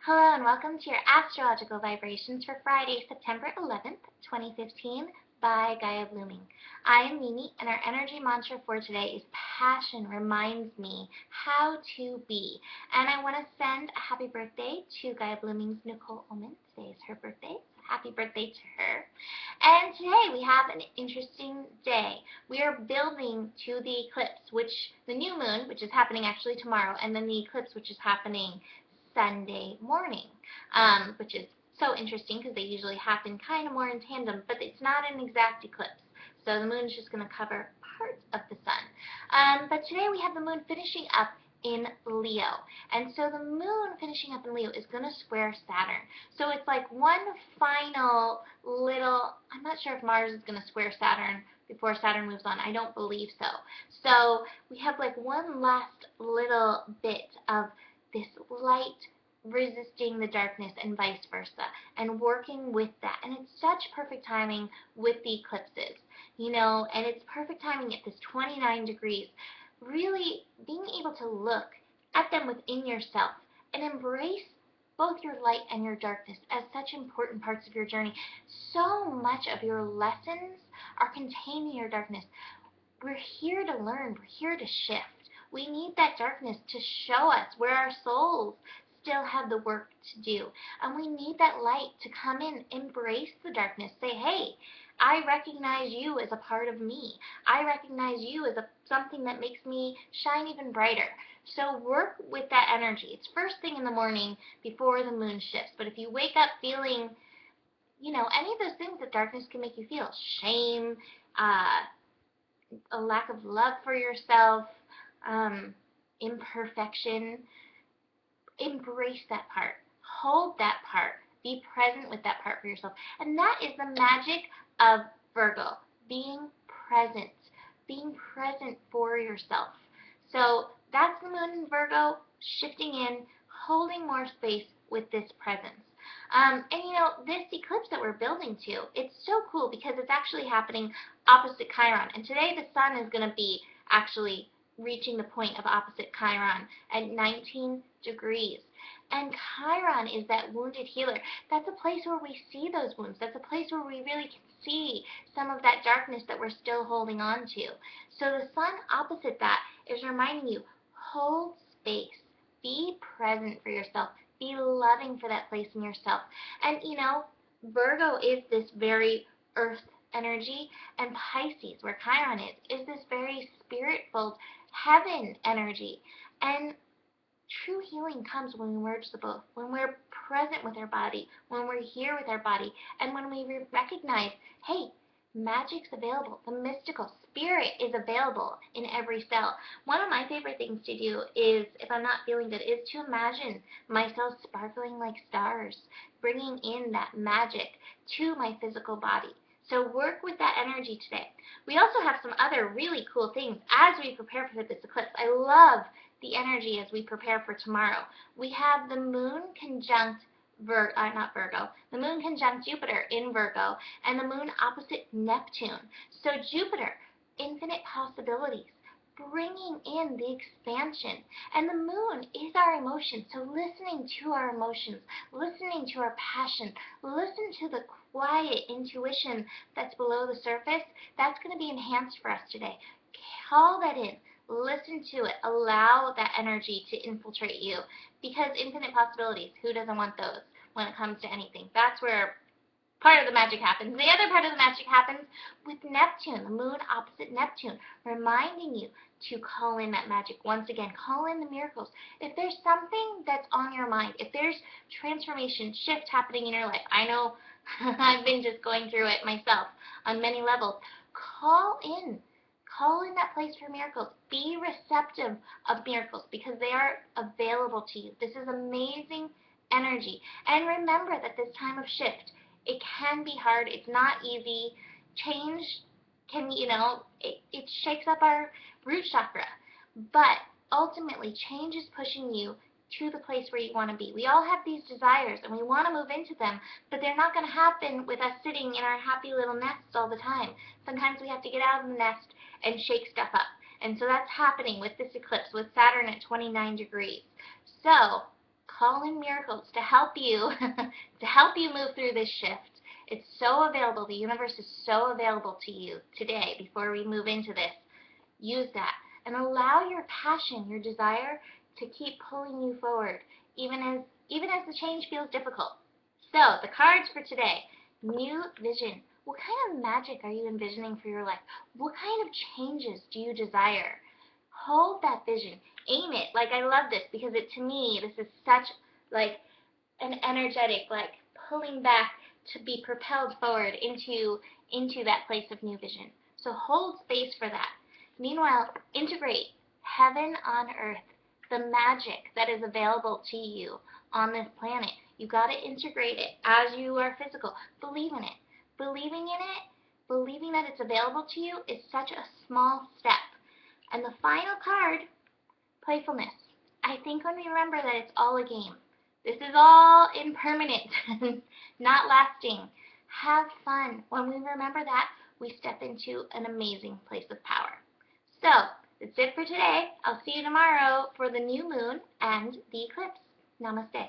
Hello and welcome to your astrological vibrations for Friday, September 11th, 2015 by Gaia Blooming. I am Mimi and our energy mantra for today is passion reminds me how to be. And I want to send a happy birthday to Gaia Blooming's Nicole Ullman. Today is her birthday. Happy birthday to her. And today we have an interesting day. We are building to the eclipse, the new moon, which is happening actually tomorrow, and then the eclipse, which is happening Sunday morning, which is so interesting because they usually happen kind of more in tandem, but it's not an exact eclipse. So the moon is just going to cover parts of the sun. But today we have the moon finishing up in Leo. And so the moon finishing up in Leo is going to square Saturn. So it's like one final little, I'm not sure if Mars is going to square Saturn before Saturn moves on. I don't believe so. So we have like one last little bit of this light resisting the darkness and vice versa, and working with that. And it's such perfect timing with the eclipses, and it's perfect timing at this 29 degrees. Really being able to look at them within yourself and embrace both your light and your darkness as such important parts of your journey. So much of your lessons are contained in your darkness. We're here to learn. We're here to shift. We need that darkness to show us where our souls still have the work to do. And we need that light to come in, embrace the darkness, say, hey, I recognize you as a part of me. I recognize you as something that makes me shine even brighter. So work with that energy. It's first thing in the morning before the moon shifts. But if you wake up feeling, any of those things that darkness can make you feel, shame, a lack of love for yourself, imperfection, embrace that part, hold that part, be present with that part for yourself. And that is the magic of Virgo, being present for yourself. So that's the moon in Virgo, shifting in, holding more space with this presence. And this eclipse that we're building to, it's so cool because it's actually happening opposite Chiron. And today the sun is going to be actually reaching the point of opposite Chiron at 19 degrees. And Chiron is that wounded healer. That's a place where we see those wounds. That's a place where we really can see some of that darkness that we're still holding on to. So the sun opposite that is reminding you, hold space. Be present for yourself. Be loving for that place in yourself. And Virgo is this very earth energy, and Pisces, where Chiron is this very spirit-filled heaven energy. And true healing comes when we merge the both, when we're present with our body, when we're here with our body, and when we recognize, hey, magic's available. The mystical spirit is available in every cell. One of my favorite things to do is, if I'm not feeling good, is to imagine my cells sparkling like stars, bringing in that magic to my physical body. So work with that energy today. We also have some other really cool things as we prepare for this eclipse. I love the energy as we prepare for tomorrow. We have the moon conjunct the moon conjunct Jupiter in Virgo, and the moon opposite Neptune. So Jupiter, infinite possibilities, bringing in the expansion. And the moon is our emotions, so listening to our emotions, listening to our passion, listen to the quiet intuition that's below the surface, that's going to be enhanced for us today. Call that in. Listen to it. Allow that energy to infiltrate you, because infinite possibilities, who doesn't want those when it comes to anything? That's where part of the magic happens. The other part of the magic happens with Neptune, the moon opposite Neptune, reminding you to call in that magic. Once again, call in the miracles. If there's something that's on your mind, if there's transformation, shift happening in your life, I know I've been just going through it myself on many levels, call in that place for miracles. Be receptive of miracles because they are available to you. This is amazing energy. And remember that this time of shift, it can be hard. It's not easy. Change can, it shakes up our root chakra. But ultimately, change is pushing you to the place where you want to be. We all have these desires and we want to move into them, but they're not going to happen with us sitting in our happy little nests all the time. Sometimes we have to get out of the nest and shake stuff up. And so that's happening with this eclipse, with Saturn at 29 degrees. So Call in miracles to help you to help you move through this shift. It's so available. The universe is so available to you today before we move into this. Use that and allow your passion, your desire to keep pulling you forward even as the change feels difficult. So, the cards for today. New vision. What kind of magic are you envisioning for your life? What kind of changes do you desire? Hold that vision. Aim it. Like, I love this because to me, this is such like an energetic, like pulling back to be propelled forward into that place of new vision. So hold space for that. Meanwhile, integrate heaven on earth, the magic that is available to you on this planet. You got to integrate it as you are physical. Believe in it. Believing in it, believing that it's available to you is such a small step. And the final card, playfulness. I think when we remember that it's all a game, this is all impermanent, not lasting. Have fun. When we remember that, we step into an amazing place of power. So, that's it for today. I'll see you tomorrow for the new moon and the eclipse. Namaste.